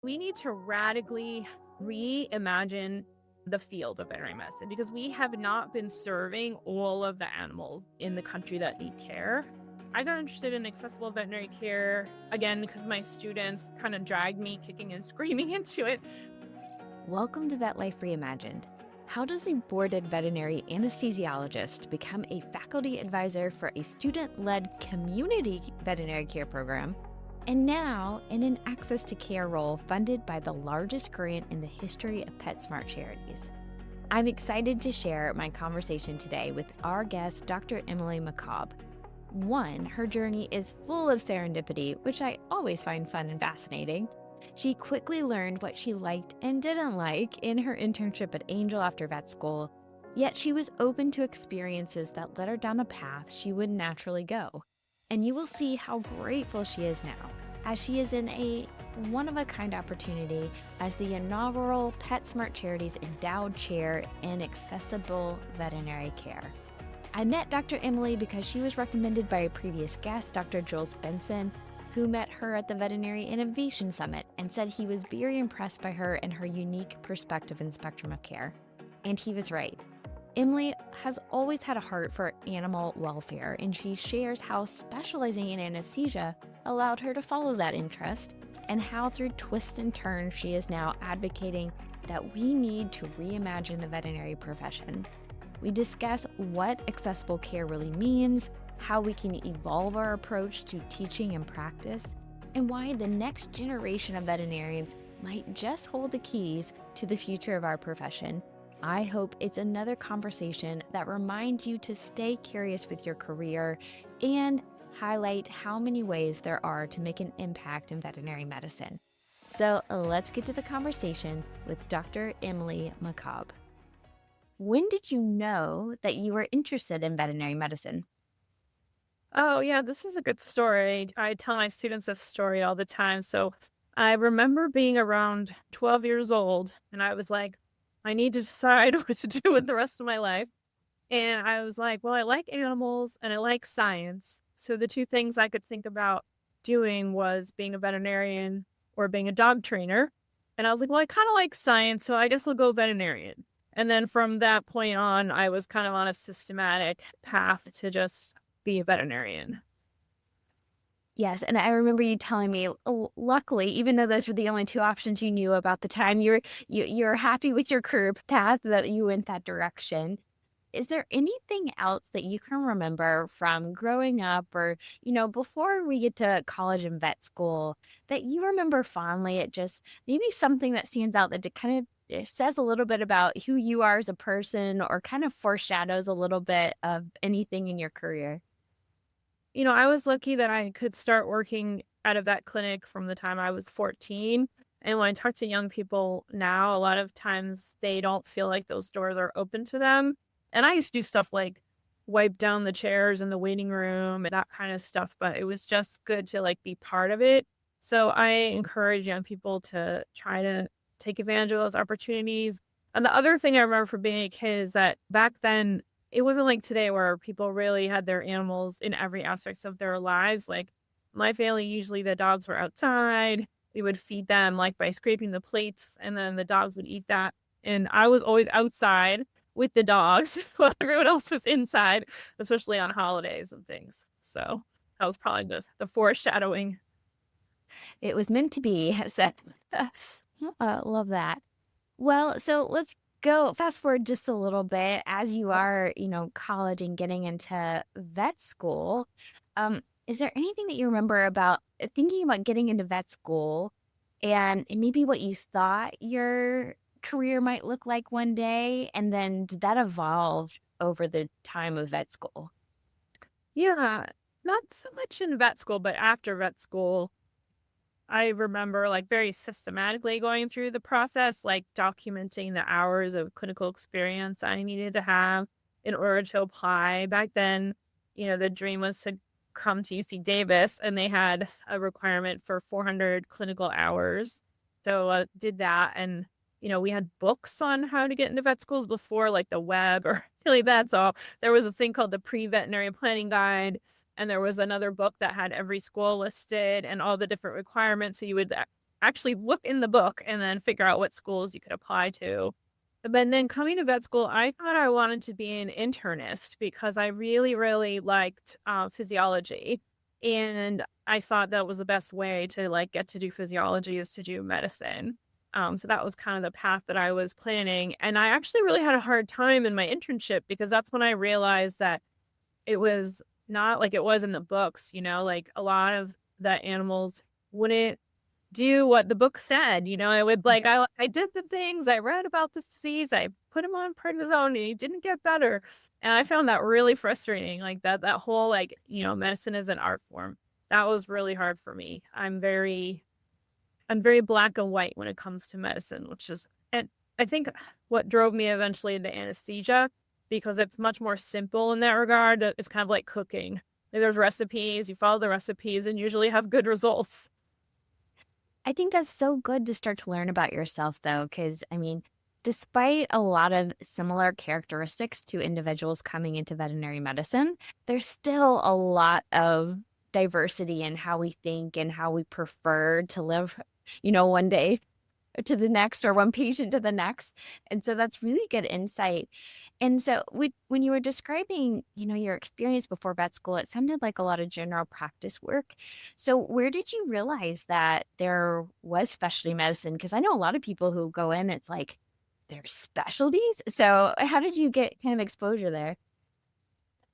we need to radically reimagine the field of veterinary medicine because we have not been serving all of the animals in the country that need care. I got interested in accessible veterinary care, again, because my students kind of dragged me kicking and screaming into it. Welcome to Vet Life Reimagined. How does a boarded veterinary anesthesiologist become a faculty advisor for a student-led community veterinary care program, and now in an access to care role funded by the largest grant in the history of PetSmart Charities? I'm excited to share my conversation today with our guest, Dr. Emily McCobb. One, her journey is full of serendipity, which I always find fun and fascinating. She quickly learned what she liked and didn't like in her internship at Angel after vet school, yet she was open to experiences that led her down a path she would naturally go. And you will see how grateful she is now, as she is in a one-of-a-kind opportunity as the inaugural PetSmart Charities Endowed Chair in Accessible Veterinary Care. I met Dr. Emily because she was recommended by a previous guest, Dr. Jules Benson, who met her at the Veterinary Innovation Summit and said he was very impressed by her and her unique perspective and spectrum of care. And he was right. Emily has always had a heart for animal welfare, and she shares how specializing in anesthesia allowed her to follow that interest, and how through twists and turns she is now advocating that we need to reimagine the veterinary profession. We discuss what accessible care really means, how we can evolve our approach to teaching and practice, and why the next generation of veterinarians might just hold the keys to the future of our profession. I hope it's another conversation that reminds you to stay curious with your career and highlight how many ways there are to make an impact in veterinary medicine. So let's get to the conversation with Dr. Emily McCobb. When did you know that you were interested in veterinary medicine? Oh, yeah, this is a good story. I tell my students this story all the time. So I remember being around 12 years old, and I was like, I need to decide what to do with the rest of my life. And I was like, well, I like animals and I like science. So the two things I could think about doing was being a veterinarian or being a dog trainer. And I was like, well, I kind of like science, so I guess I'll go veterinarian. And then from that point on, I was kind of on a systematic path to just be a veterinarian. Yes, and I remember you telling me, luckily, even though those were the only two options you knew about the time, you're happy with your career path that you went that direction. Is there anything else that you can remember from growing up or, before we get to college and vet school that you remember fondly? It just maybe something that stands out that it says a little bit about who you are as a person or kind of foreshadows a little bit of anything in your career. I was lucky that I could start working at a vet clinic from the time I was 14. And when I talk to young people now, a lot of times they don't feel like those doors are open to them. And I used to do stuff like wipe down the chairs in the waiting room and that kind of stuff, but it was just good to be part of it. So I encourage young people to try to take advantage of those opportunities. And the other thing I remember from being a kid is that back then, it wasn't like today where people really had their animals in every aspect of their lives. Like my family, usually the dogs were outside. We would feed them by scraping the plates, and then the dogs would eat that. And I was always outside with the dogs while everyone else was inside, especially on holidays and things. So that was probably the foreshadowing. It was meant to be. So, love that. Well, so let's go fast forward just a little bit as you are, college and getting into vet school. Is there anything that you remember about thinking about getting into vet school and maybe what you thought your career might look like one day? And then did that evolve over the time of vet school? Yeah, not so much in vet school, but after vet school, I remember very systematically going through the process, documenting the hours of clinical experience I needed to have in order to apply. Back then, the dream was to come to UC Davis, and they had a requirement for 400 clinical hours. So I did that. And, we had books on how to get into vet schools before the web or really that. So there was a thing called the Pre-Veterinary Planning Guide. And there was another book that had every school listed and all the different requirements. So you would actually look in the book and then figure out what schools you could apply to. But then coming to vet school, I thought I wanted to be an internist because I really, really liked physiology. And I thought that was the best way to like get to do physiology is to do medicine. So that was kind of the path that I was planning. And I actually really had a hard time in my internship because that's when I realized that it was not like it was in the books, like a lot of the animals wouldn't do what the book said, I would like, I did the things, I read about this disease, I put him on prednisone, and he didn't get better. And I found that really frustrating, like that whole, like, medicine is an art form. That was really hard for me. I'm very black and white when it comes to medicine, and I think what drove me eventually into anesthesia, because it's much more simple in that regard. It's kind of like cooking. Like, there's recipes, you follow the recipes and usually have good results. I think that's so good to start to learn about yourself, though, because I mean, despite a lot of similar characteristics to individuals coming into veterinary medicine, there's still a lot of diversity in how we think and how we prefer to live, one day to the next or one patient to the next. And so that's really good insight. And so when you were describing, your experience before vet school, it sounded like a lot of general practice work. So where did you realize that there was specialty medicine? Because I know a lot of people who go in, it's like their specialties. So how did you get kind of exposure there?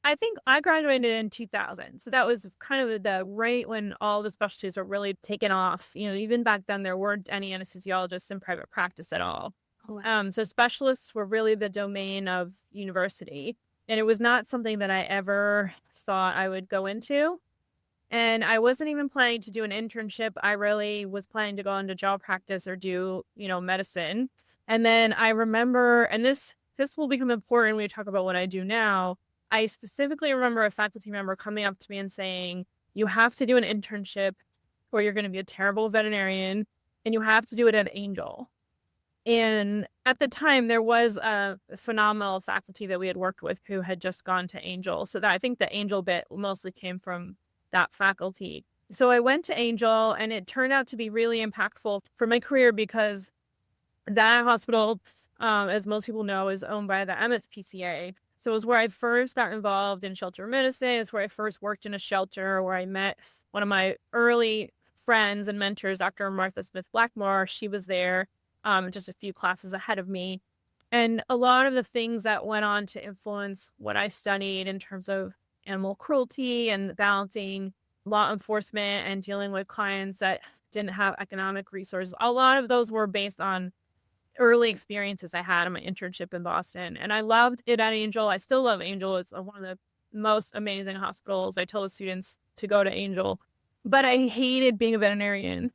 I think I graduated in 2000. So that was kind of the right when all the specialties were really taken off. Even back then, there weren't any anesthesiologists in private practice at all. Oh, wow. So specialists were really the domain of university. And it was not something that I ever thought I would go into. And I wasn't even planning to do an internship. I really was planning to go into job practice or do, medicine. And then I remember, and this will become important when we talk about what I do now. I specifically remember a faculty member coming up to me and saying, "You have to do an internship or you're going to be a terrible veterinarian, and you have to do it at Angel." And at the time, there was a phenomenal faculty that we had worked with who had just gone to Angel. So that I think the Angel bit mostly came from that faculty. So I went to Angel, and it turned out to be really impactful for my career because that hospital, as most people know, is owned by the MSPCA. So it was where I first got involved in shelter medicine. It's where I first worked in a shelter, where I met one of my early friends and mentors, Dr. Martha Smith Blackmore. She was there, just a few classes ahead of me. And a lot of the things that went on to influence what I studied in terms of animal cruelty and balancing law enforcement and dealing with clients that didn't have economic resources, a lot of those were based on early experiences I had in my internship in Boston. And I loved it at Angel. I still love Angel. It's one of the most amazing hospitals. I tell the students to go to Angel, but I hated being a veterinarian.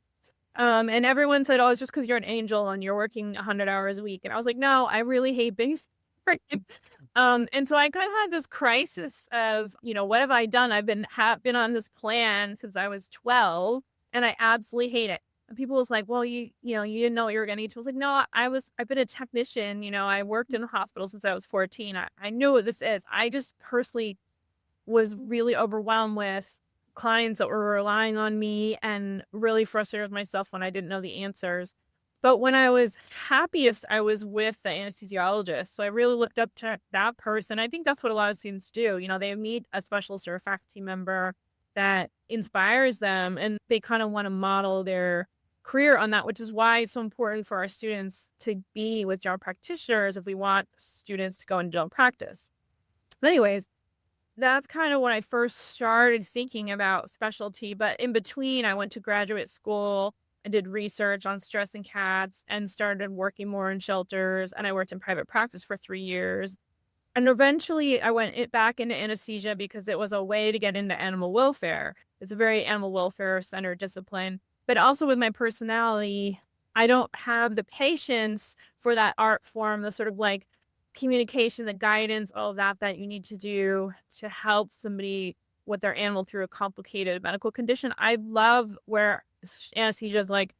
And everyone said, "Oh, it's just because you're an Angel and you're working 100 hours a week." And I was like, "No, I really hate being freaking." And so I kind of had this crisis of, what have I done? I've been on this plan since I was 12, and I absolutely hate it. And people was like, "Well, you didn't know what you were getting into." I was like, "No, I've been a technician. I worked in a hospital since I was 14. I know what this is." I just personally was really overwhelmed with clients that were relying on me and really frustrated with myself when I didn't know the answers. But when I was happiest, I was with the anesthesiologist. So I really looked up to that person. I think that's what a lot of students do. They meet a specialist or a faculty member that inspires them, and they kind of want to model their career on that, which is why it's so important for our students to be with general practitioners if we want students to go into general practice. But anyways, that's kind of when I first started thinking about specialty. But in between, I went to graduate school and did research on stress in cats and started working more in shelters. And I worked in private practice for 3 years. And eventually I went back into anesthesia because it was a way to get into animal welfare. It's a very animal welfare centered discipline. But also with my personality, I don't have the patience for that art form, the sort of like communication, the guidance, all of that you need to do to help somebody with their animal through a complicated medical condition. I love where anesthesia is like,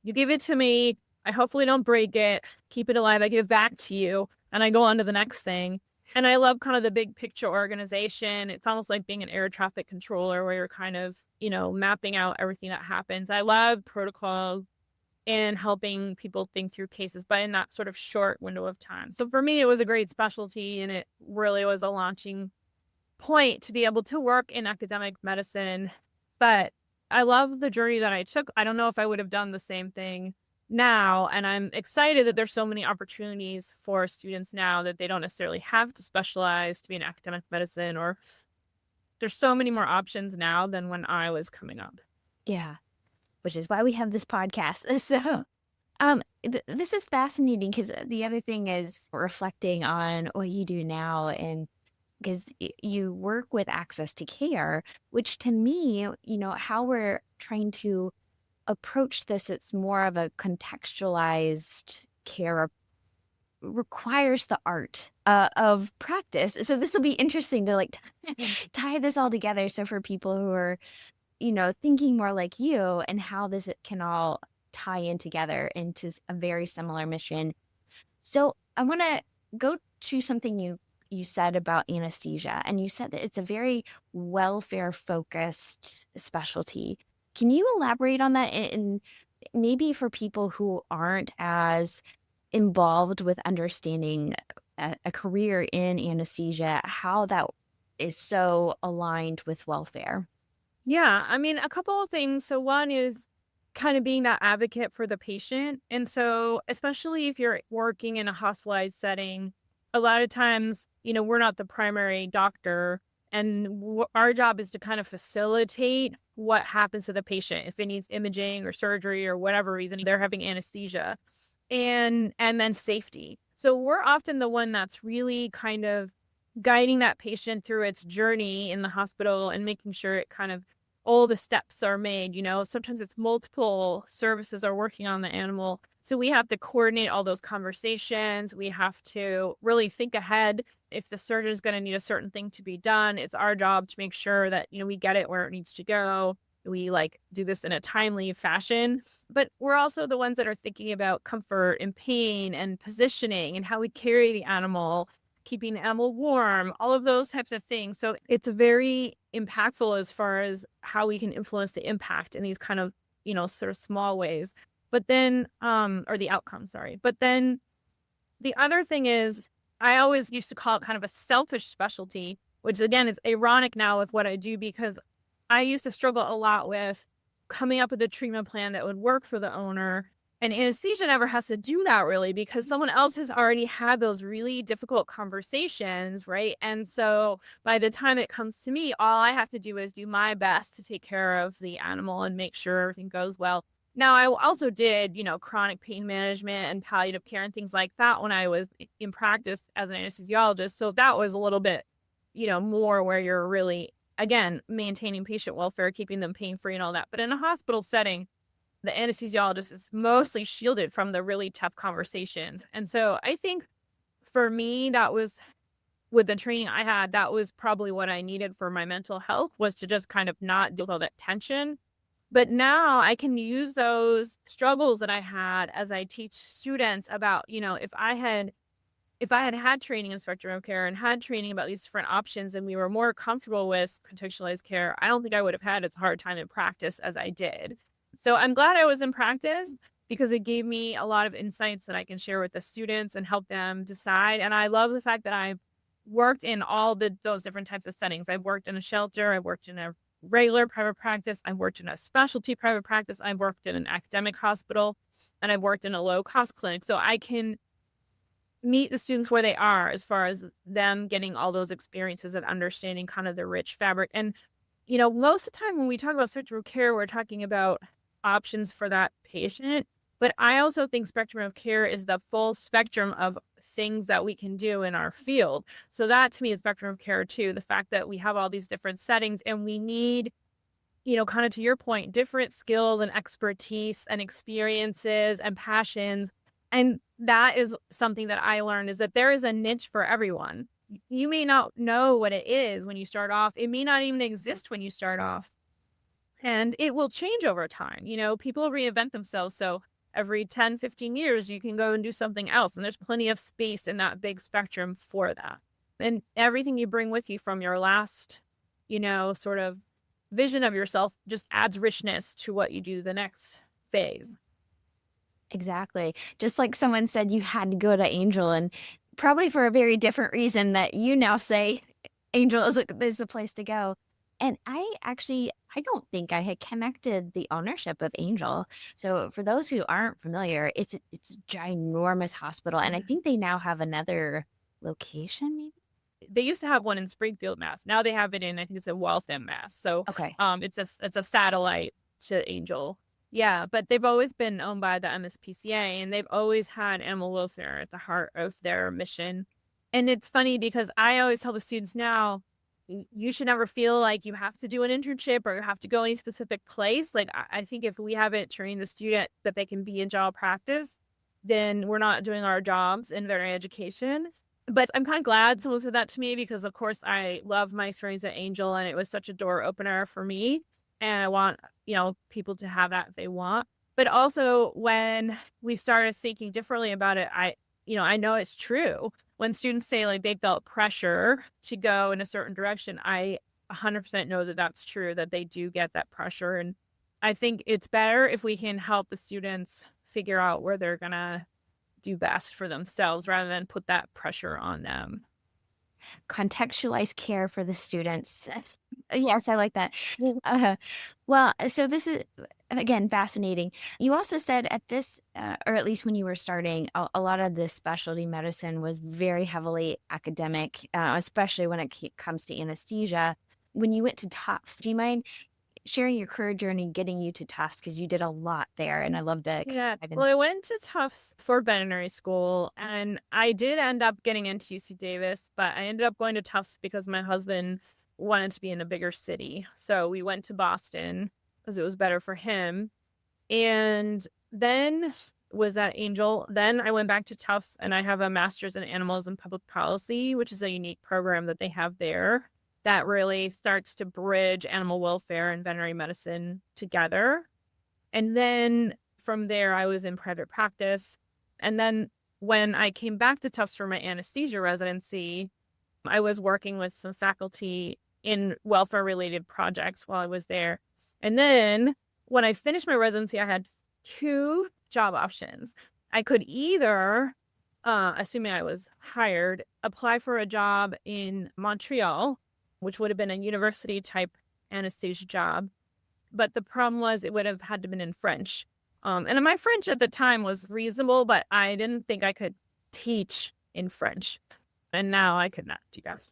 "You give it to me, I hopefully don't break it, keep it alive, I give it back to you, and I go on to the next thing." And I love kind of the big picture organization. It's almost like being an air traffic controller where you're kind of, mapping out everything that happens. I love protocol and helping people think through cases, but in that sort of short window of time. So for me, it was a great specialty, and it really was a launching point to be able to work in academic medicine. But I love the journey that I took. I don't know if I would have done the same thing now. And I'm excited that there's so many opportunities for students now that they don't necessarily have to specialize to be in academic medicine, or there's so many more options now than when I was coming up. Yeah, which is why we have this podcast. So, this is fascinating because the other thing is reflecting on what you do now, and because you work with access to care, which to me, how we're trying to approach this, it's more of a contextualized care requires the art of practice. So this will be interesting to like tie this all together. So for people who are, thinking more like you and how this can all tie in together into a very similar mission. So I want to go to something you said about anesthesia, and you said that it's a very welfare focused specialty. Can you elaborate on that, and maybe for people who aren't as involved with understanding a career in anesthesia, how that is so aligned with welfare? Yeah, I mean, a couple of things. So one is kind of being that advocate for the patient. And so, especially if you're working in a hospitalized setting, a lot of times, we're not the primary doctor, and our job is to kind of facilitate what happens to the patient if it needs imaging or surgery or whatever reason they're having anesthesia, and then safety. So we're often the one that's really kind of guiding that patient through its journey in the hospital and making sure it kind of all the steps are made. Sometimes it's multiple services are working on the animal. So we have to coordinate all those conversations. We have to really think ahead. If the surgeon is going to need a certain thing to be done, it's our job to make sure that, we get it where it needs to go. We do this in a timely fashion, but we're also the ones that are thinking about comfort and pain and positioning and how we carry the animal, keeping the animal warm, all of those types of things. So it's very impactful as far as how we can influence the impact in these kind of, sort of small ways. But then, or the outcome, sorry. But then the other thing is, I always used to call it kind of a selfish specialty, which again, is ironic now with what I do, because I used to struggle a lot with coming up with a treatment plan that would work for the owner. And anesthesia never has to do that really, because someone else has already had those really difficult conversations, right? And so by the time it comes to me, all I have to do is do my best to take care of the animal and make sure everything goes well. Now, I also did, chronic pain management and palliative care and things like that when I was in practice as an anesthesiologist. So that was a little bit, more where you're really, again, maintaining patient welfare, keeping them pain free and all that. But in a hospital setting, the anesthesiologist is mostly shielded from the really tough conversations. And so I think for me, that was with the training I had, that was probably what I needed for my mental health, was to just kind of not deal with all that tension. But now I can use those struggles that I had as I teach students about, if I had had training in spectrum of care and had training about these different options, and we were more comfortable with contextualized care, I don't think I would have had as hard time in practice as I did. So I'm glad I was in practice, because it gave me a lot of insights that I can share with the students and help them decide. And I love the fact that I've worked in all those different types of settings. I've worked in a shelter, I've worked in a regular private practice, I've worked in a specialty private practice, I've worked in an academic hospital, and I've worked in a low cost clinic. So I can meet the students where they are as far as them getting all those experiences and understanding kind of the rich fabric. And, most of the time when we talk about spectrum of care, we're talking about options for that patient. But I also think spectrum of care is the full spectrum of things that we can do in our field. So that to me is spectrum of care too. The fact that we have all these different settings, and we need, kind of to your point, different skills and expertise and experiences and passions. And that is something that I learned, is that there is a niche for everyone. You may not know what it is when you start off. It may not even exist when you start off. And it will change over time. People reinvent themselves. So every 10, 15 years, you can go and do something else. And there's plenty of space in that big spectrum for that. And everything you bring with you from your last, sort of vision of yourself just adds richness to what you do the next phase. Exactly. Just like someone said you had to go to Angel, and probably for a very different reason that you now say Angel is a place to go. And I don't think I had connected the ownership of Angel. So for those who aren't familiar, it's a ginormous hospital, and I think they now have another location, maybe. They used to have one in Springfield, Mass. Now they have it in, I think it's in Waltham, Mass. So, Okay. it's a satellite to Angel. Yeah, but they've always been owned by the MSPCA, and they've always had animal welfare at the heart of their mission. And it's funny because I always tell the students now, you should never feel like you have to do an internship or you have to go any specific place. Like, I think if we haven't trained the student that they can be in job practice, then we're not doing our jobs in veterinary education. But I'm kind of glad someone said that to me because, of course, I love my experience at Angel and it was such a door opener for me. And I want, people to have that if they want. But also, when we started thinking differently about it, I know it's true. When students say like they felt pressure to go in a certain direction, I 100% know that that's true, that they do get that pressure. And I think it's better if we can help the students figure out where they're going to do best for themselves rather than put that pressure on them. Contextualized care for the students. Yes, I like that. Well, Well, so this is again fascinating. You also said at this, or at least when you were starting, a lot of this specialty medicine was very heavily academic, especially when it comes to anesthesia. When you went to Tufts, do you mind sharing your career journey getting you to Tufts? Because you did a lot there, and I love to Yeah. dive Well, in. I went to Tufts for veterinary school and I did end up getting into UC Davis, but I ended up going to Tufts because my husband wanted to be in a bigger city. So we went to Boston because it was better for him. And then was at Angel. Then I went back to Tufts and I have a master's in animals and public policy, which is a unique program that they have there that really starts to bridge animal welfare and veterinary medicine together. And then from there, I was in private practice. And then when I came back to Tufts for my anesthesia residency, I was working with some faculty in welfare related projects while I was there. And then when I finished my residency, I had two job options. I could either, assuming I was hired, apply for a job in Montreal, which would have been a university type anesthesia job, but the problem was it would have had to been in French. And my French at the time was reasonable, but I didn't think I could teach in French. And now I could not do that.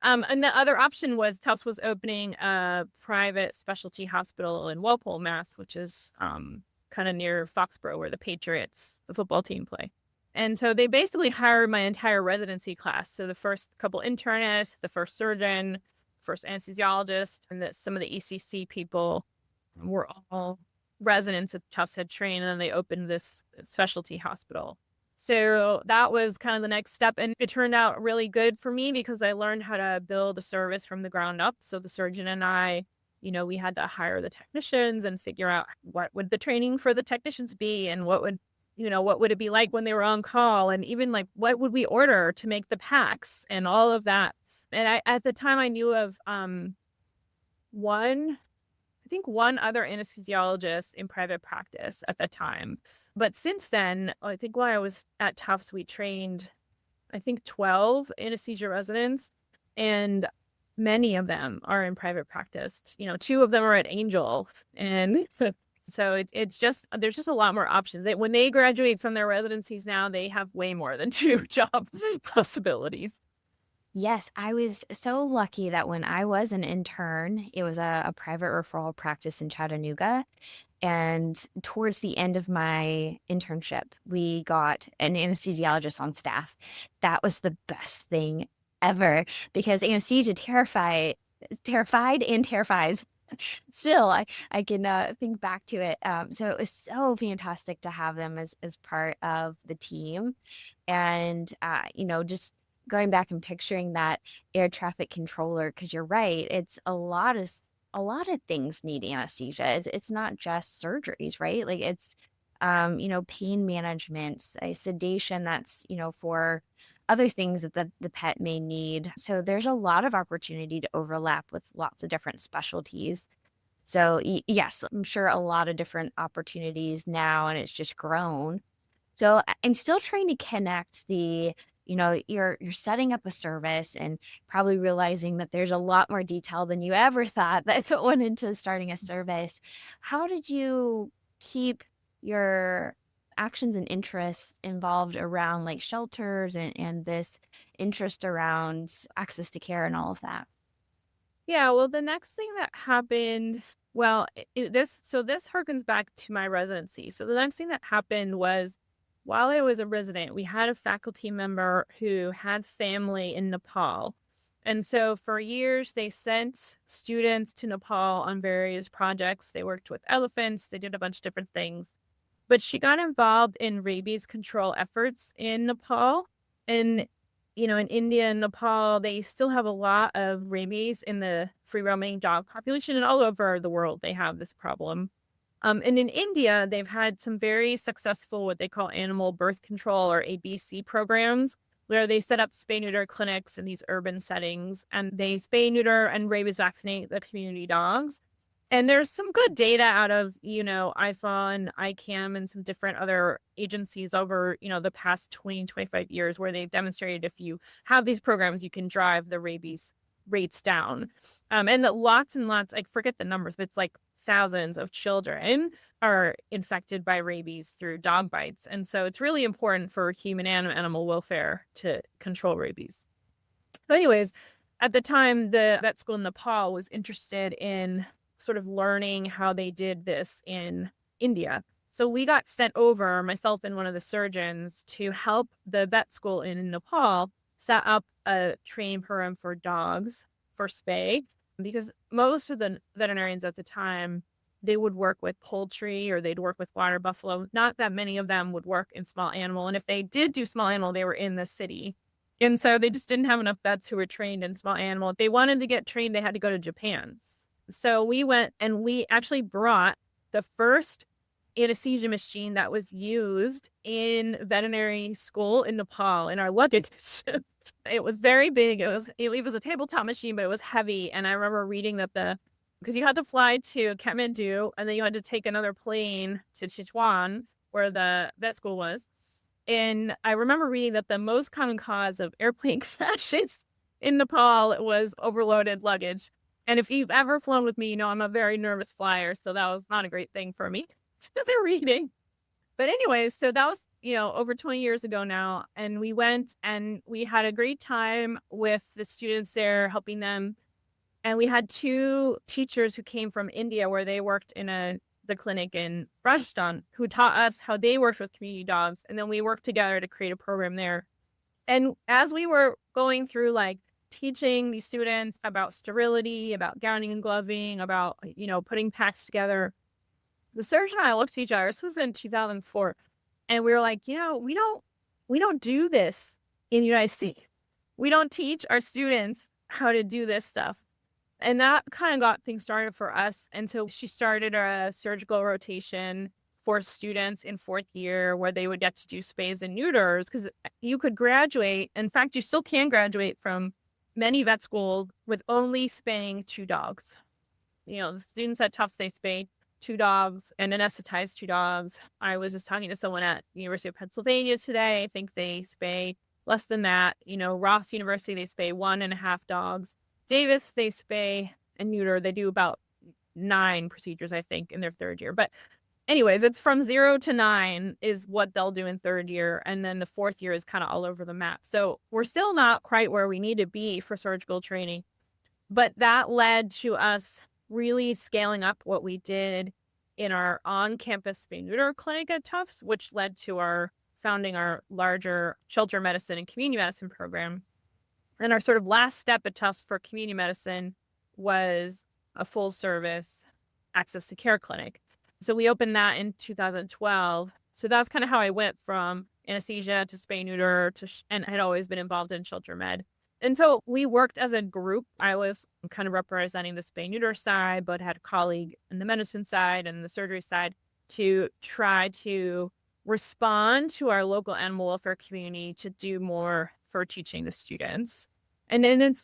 And the other option was Tufts was opening a private specialty hospital in Walpole, Mass, which is kind of near Foxborough, where the Patriots, the football team, play. And so they basically hired my entire residency class. So the first couple internists, the first surgeon, first anesthesiologist, and some of the ECC people were all residents that Tufts had trained, and then they opened this specialty hospital. So that was kind of the next step. And it turned out really good for me because I learned how to build a service from the ground up. So the surgeon and I, we had to hire the technicians and figure out what would the training for the technicians be and what would it be like when they were on call, and even like what would we order to make the packs and all of that. And at the time I knew of one other anesthesiologist in private practice at the time. But since then, I think while I was at Tufts, we trained, 12 anesthesia residents, and many of them are in private practice. Two of them are at Angel. And so it's just, there's just a lot more options. When they graduate from their residencies now, they have way more than two job possibilities. Yes, I was so lucky that when I was an intern, it was a private referral practice in Chattanooga. And towards the end of my internship, we got an anesthesiologist on staff. That was the best thing ever because anesthesia terrified and terrifies. Still, I can think back to it. So it was so fantastic to have them as part of the team, and just going back and picturing that air traffic controller, because you're right, it's a lot of things need anesthesia. It's not just surgeries, right? Like it's pain management, sedation, that's for other things that the pet may need. So there's a lot of opportunity to overlap with lots of different specialties. So, yes, I'm sure a lot of different opportunities now, and it's just grown. So I'm still trying to connect you're setting up a service and probably realizing that there's a lot more detail than you ever thought that went into starting a service. How did you keep your actions and interests involved around like shelters and this interest around access to care and all of that? Yeah, well, the next thing that happened, well, this harkens back to my residency. So the next thing that happened was while I was a resident, we had a faculty member who had family in Nepal. And so for years, they sent students to Nepal on various projects. They worked with elephants, they did a bunch of different things. But she got involved in rabies control efforts in Nepal. And, in India and Nepal, they still have a lot of rabies in the free roaming dog population, and all over the world, they have this problem. And in India, they've had some very successful what they call animal birth control or ABC programs, where they set up spay neuter clinics in these urban settings and they spay neuter and rabies vaccinate the community dogs. And there's some good data out of, IFA and ICAM and some different other agencies over, the past 20, 25 years where they've demonstrated if you have these programs, you can drive the rabies rates down. And that lots and lots, I forget the numbers, but it's like thousands of children are infected by rabies through dog bites. And so it's really important for human and animal welfare to control rabies. So anyways, at the time, the vet school in Nepal was interested in sort of learning how they did this in India. So we got sent over, myself and one of the surgeons, to help the vet school in Nepal set up a training program for dogs for spay, because most of the veterinarians at the time, they would work with poultry or they'd work with water buffalo. Not that many of them would work in small animal. And if they did do small animal, they were in the city. And so they just didn't have enough vets who were trained in small animal. If they wanted to get trained, they had to go to Japan. So we went and we actually brought the first anesthesia machine that was used in veterinary school in Nepal in our luggage. It was very big. It was a tabletop machine, but it was heavy. And I remember reading that because you had to fly to Kathmandu and then you had to take another plane to Sichuan, where the vet school was. And I remember reading that the most common cause of airplane crashes in Nepal was overloaded luggage. And if you've ever flown with me, I'm a very nervous flyer, so that was not a great thing for me. They're reading. But anyways, so that was, over 20 years ago now. And we went and we had a great time with the students there, helping them. And we had two teachers who came from India where they worked in the clinic in Rajasthan who taught us how they worked with community dogs. And then we worked together to create a program there. And as we were going through teaching these students about sterility, about gowning and gloving, about, putting packs together, the surgeon and I looked at each other. This was in 2004. And we were like, we don't do this in the United States. We don't teach our students how to do this stuff. And that kind of got things started for us. And so she started a surgical rotation for students in fourth year where they would get to do spays and neuters, because you could graduate. In fact, you still can graduate from many vet schools with only spaying 2 dogs. The students at Tufts, they spay 2 dogs and anesthetize 2 dogs. I was just talking to someone at University of Pennsylvania today. I think they spay less than that. Ross University, they spay 1.5 dogs. Davis, they spay and neuter. They do about 9 procedures, I think, in their third year. But anyways, it's from 0 to 9 is what they'll do in third year. And then the fourth year is kind of all over the map. So we're still not quite where we need to be for surgical training. But that led to us really scaling up what we did in our on-campus spay neuter clinic at Tufts, which led to our founding our larger shelter medicine and community medicine program. And our sort of last step at Tufts for community medicine was a full service access to care clinic. So we opened that in 2012. So that's kind of how I went from anesthesia to spay neuter and I had always been involved in shelter med. And so we worked as a group. I was kind of representing the spay neuter side, but had a colleague in the medicine side and the surgery side to try to respond to our local animal welfare community to do more for teaching the students. And then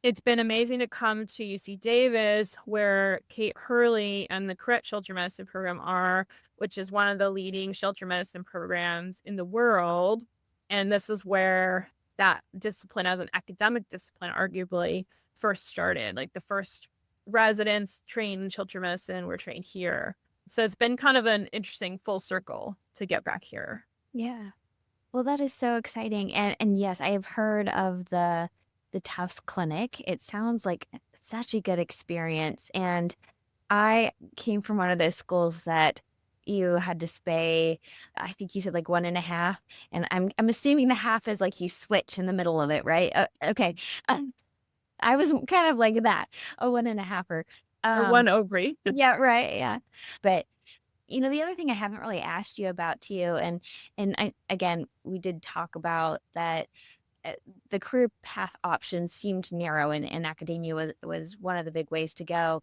It's been amazing to come to UC Davis, where Kate Hurley and the Correct Shelter Medicine program are, which is one of the leading shelter medicine programs in the world. And this is where that discipline, as an academic discipline, arguably first started. Like the first residents trained in shelter medicine were trained here. So it's been kind of an interesting full circle to get back here. Yeah. Well, that is so exciting. And yes, I have heard of the Tufts Clinic. It sounds like such a good experience. And I came from one of those schools that you had to spay, I think you said like 1.5. And I'm assuming the half is like you switch in the middle of it, right? Okay. Um, I was kind of like that, a 1.5er. Or one ovary. Yeah, right. Yeah. But the other thing I haven't really asked you about too, again, we did talk about that the career path options seemed narrow, and academia was one of the big ways to go.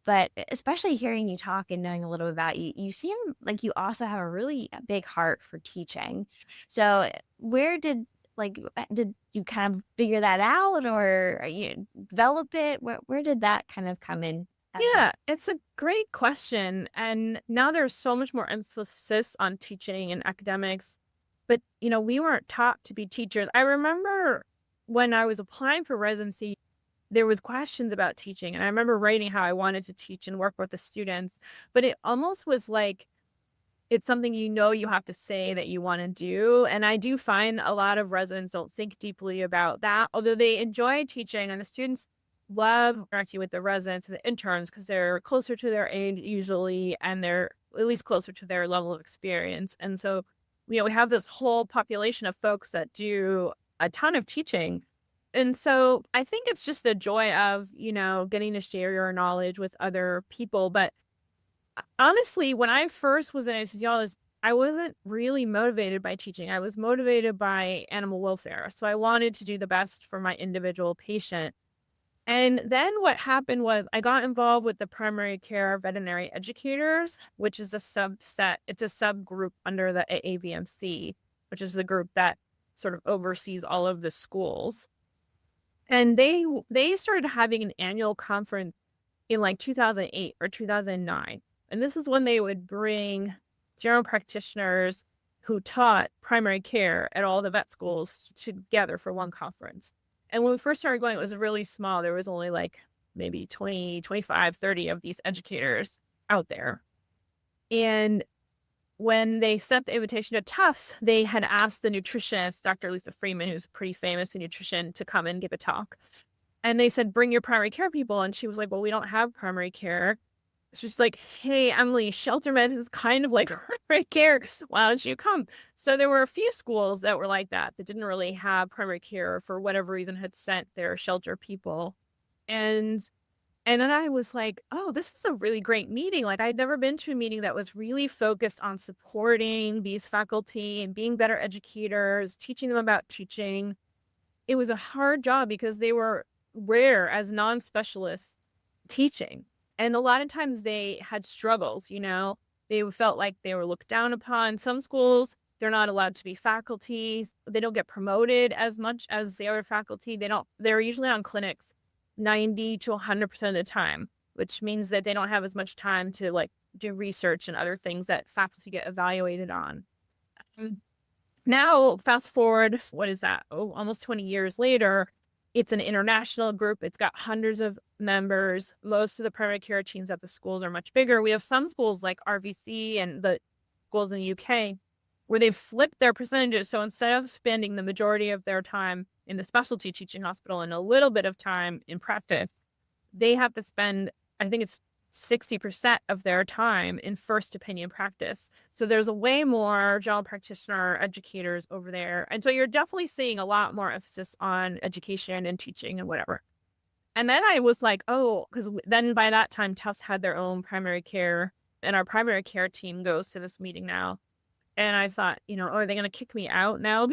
But especially hearing you talk and knowing a little bit about you, you seem like you also have a really big heart for teaching. So where did you kind of figure that out, or you develop it? Where did that kind of come in? Yeah, it's a great question. And now there's so much more emphasis on teaching and academics. But, we weren't taught to be teachers. I remember when I was applying for residency, there was questions about teaching. And I remember writing how I wanted to teach and work with the students. But it almost was like it's something you have to say that you want to do. And I do find a lot of residents don't think deeply about that, although they enjoy teaching and the students love interacting with the residents and the interns because they're closer to their age usually, and they're at least closer to their level of experience. And so, we have this whole population of folks that do a ton of teaching. And so I think it's just the joy of, getting to share your knowledge with other people. But honestly, when I first was an anesthesiologist, I wasn't really motivated by teaching. I was motivated by animal welfare. So I wanted to do the best for my individual patient. And then what happened was I got involved with the primary care veterinary educators, which is a subset. It's a subgroup under the AAVMC, which is the group that sort of oversees all of the schools. And they started having an annual conference in like 2008 or 2009. And this is when they would bring general practitioners who taught primary care at all the vet schools together for one conference. And when we first started going, it was really small. There was only like maybe 20, 25, 30 of these educators out there. And when they sent the invitation to Tufts, they had asked the nutritionist, Dr. Lisa Freeman, who's pretty famous in nutrition, to come and give a talk. And they said, bring your primary care people. And she was like, well, we don't have primary care. She's like, hey, Emily, shelter medicine is kind of like primary care. Why don't you come? So there were a few schools that were like that didn't really have primary care, or for whatever reason had sent their shelter people. And then I was like, oh, this is a really great meeting. Like I'd never been to a meeting that was really focused on supporting these faculty and being better educators, teaching them about teaching. It was a hard job because they were rare as non-specialists teaching. And a lot of times they had struggles, they felt like they were looked down upon. Some schools, they're not allowed to be faculty. They don't get promoted as much as the other faculty. They're usually on clinics 90 to 100% of the time, which means that they don't have as much time to like do research and other things that faculty get evaluated on. Now, fast forward, what is that? Oh, almost 20 years later, it's an international group. It's got hundreds of members. Most of the primary care teams at the schools are much bigger. We have some schools like RVC and the schools in the UK where they've flipped their percentages. So instead of spending the majority of their time in the specialty teaching hospital and a little bit of time in practice, they have to spend, I think it's 60% of their time in first opinion practice. So there's a way more general practitioner educators over there. And so you're definitely seeing a lot more emphasis on education and teaching and whatever. And then I was like, oh, because then by that time, Tufts had their own primary care, and our primary care team goes to this meeting now. And I thought, are they going to kick me out now?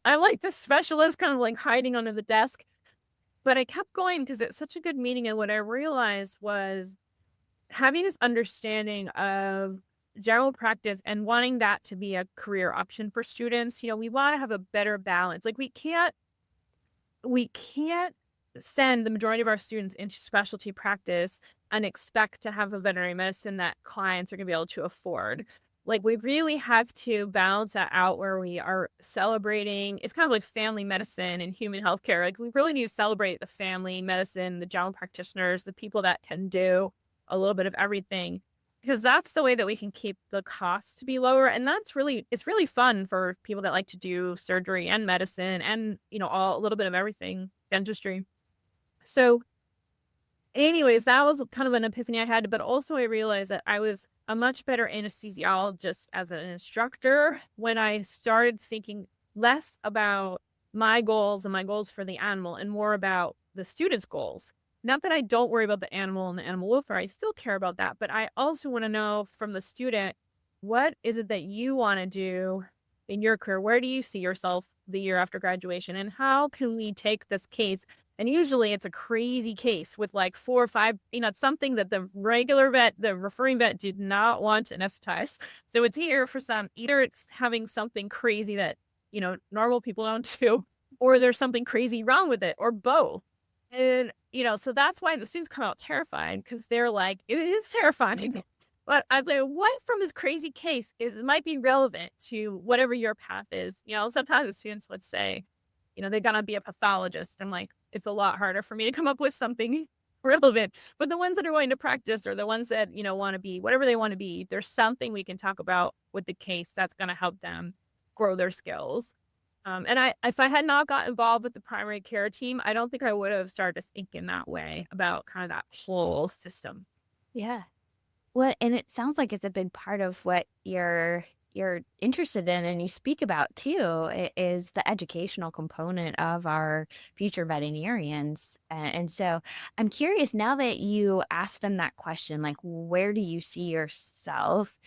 I'm like the specialist kind of like hiding under the desk. But I kept going because it's such a good meeting. And what I realized was having this understanding of general practice and wanting that to be a career option for students. We want to have a better balance. Like we can't send the majority of our students into specialty practice and expect to have a veterinary medicine that clients are going to be able to afford. Like, we really have to balance that out where we are celebrating. It's kind of like family medicine and human healthcare. Like, we really need to celebrate the family medicine, the general practitioners, the people that can do a little bit of everything, because that's the way that we can keep the costs to be lower. And it's really fun for people that like to do surgery and medicine and, a little bit of everything, dentistry. So, anyways, that was kind of an epiphany I had, but also I realized that I was a much better anesthesiologist as an instructor when I started thinking less about my goals and my goals for the animal and more about the student's goals. Not that I don't worry about the animal and the animal welfare, I still care about that, but I also want to know from the student, what is it that you want to do in your career? Where do you see yourself the year after graduation? And how can we take this case? And usually it's a crazy case with like 4 or 5, it's something that the regular vet, the referring vet did not want to anesthetize. So it's here for either it's having something crazy that, normal people don't do, or there's something crazy wrong with it, or both. And, so that's why the students come out terrified, because they're like, it is terrifying. But I like, what from this crazy case might be relevant to whatever your path is. Sometimes the students would say, they're gonna be a pathologist. I'm like, it's a lot harder for me to come up with something relevant. But the ones that are going to practice, or the ones that, want to be whatever they want to be, there's something we can talk about with the case that's gonna help them grow their skills. If I had not got involved with the primary care team, I don't think I would have started thinking that way about kind of that whole system. Yeah. Well, and it sounds like it's a big part of what you're interested in and you speak about too, is the educational component of our future veterinarians. And so I'm curious, now that you ask them that question, like, where do you see yourself?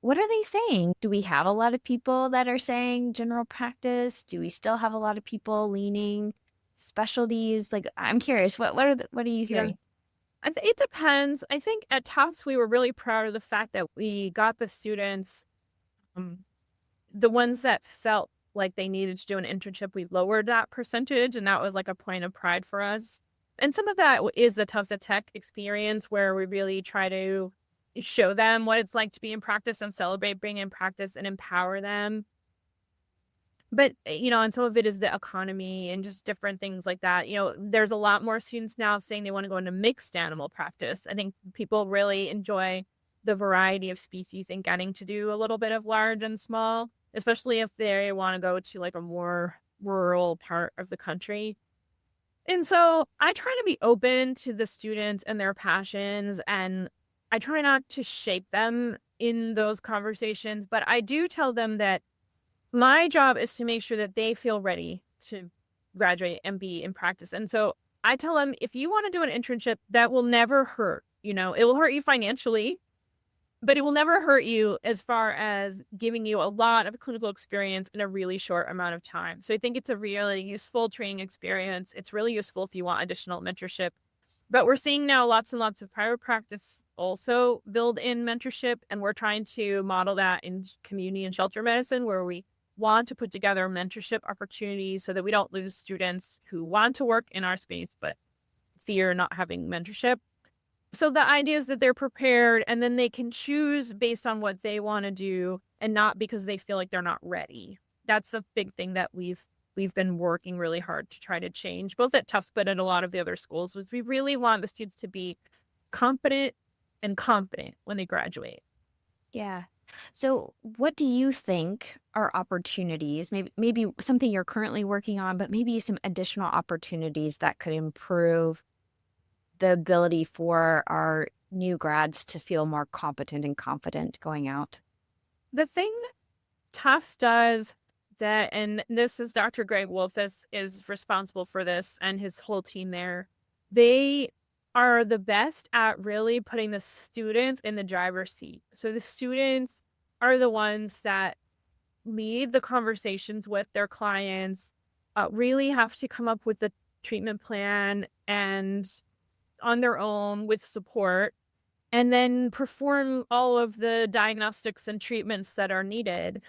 What are they saying? Do we have a lot of people that are saying general practice? Do we still have a lot of people leaning specialties? Like, I'm curious, what are you Yeah. hearing? It depends. I think at Tufts, we were really proud of the fact that we got the students, um, the ones that felt like they needed to do an internship, we lowered that percentage, and that was like a point of pride for us. And some of that is the Tufts at Tech experience, where we really try to show them what it's like to be in practice and celebrate being in practice and empower them. But, and some of it is the economy and just different things like that. There's a lot more students now saying they want to go into mixed animal practice. I think people really enjoy the variety of species and getting to do a little bit of large and small, especially if they want to go to like a more rural part of the country. And so I try to be open to the students and their passions, and I try not to shape them in those conversations, but I do tell them that my job is to make sure that they feel ready to graduate and be in practice. And so I tell them, if you want to do an internship, that will never hurt. It will hurt you financially, but it will never hurt you as far as giving you a lot of clinical experience in a really short amount of time. So I think it's a really useful training experience. It's really useful if you want additional mentorship. But we're seeing now lots and lots of private practice also build in mentorship, and we're trying to model that in community and shelter medicine, where we want to put together mentorship opportunities so that we don't lose students who want to work in our space but fear not having mentorship. So the idea is that they're prepared, and then they can choose based on what they want to do and not because they feel like they're not ready. That's the big thing that we've been working really hard to try to change, both at Tufts but at a lot of the other schools, was we really want the students to be competent and confident when they graduate. Yeah. So, what do you think are opportunities? Maybe something you're currently working on, but maybe some additional opportunities that could improve the ability for our new grads to feel more competent and confident going out. The thing Tufts does that, and this is Dr. Greg Wolfus is responsible for this and his whole team there. They are the best at really putting the students in the driver's seat. So the students are the ones that lead the conversations with their clients, really have to come up with the treatment plan and on their own with support, and then perform all of the diagnostics and treatments that are needed.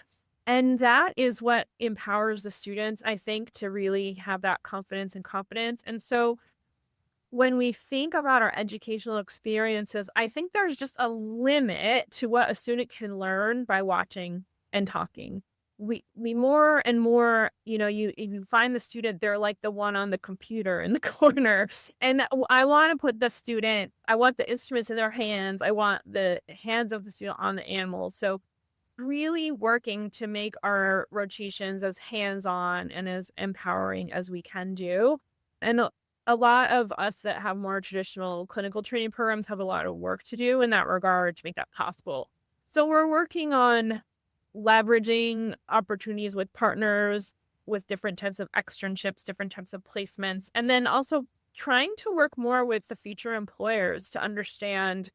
And that is what empowers the students, I think, to really have that confidence and competence. And so when we think about our educational experiences, I think there's just a limit to what a student can learn by watching and talking. We more and more, you find the student, they're like the one on the computer in the corner. And I want to put the student, I want the instruments in their hands. I want the hands of the student on the animals. So really working to make our rotations as hands-on and as empowering as we can do. And a lot of us that have more traditional clinical training programs have a lot of work to do in that regard to make that possible. So we're working on leveraging opportunities with partners, with different types of externships, different types of placements, and then also trying to work more with the future employers to understand,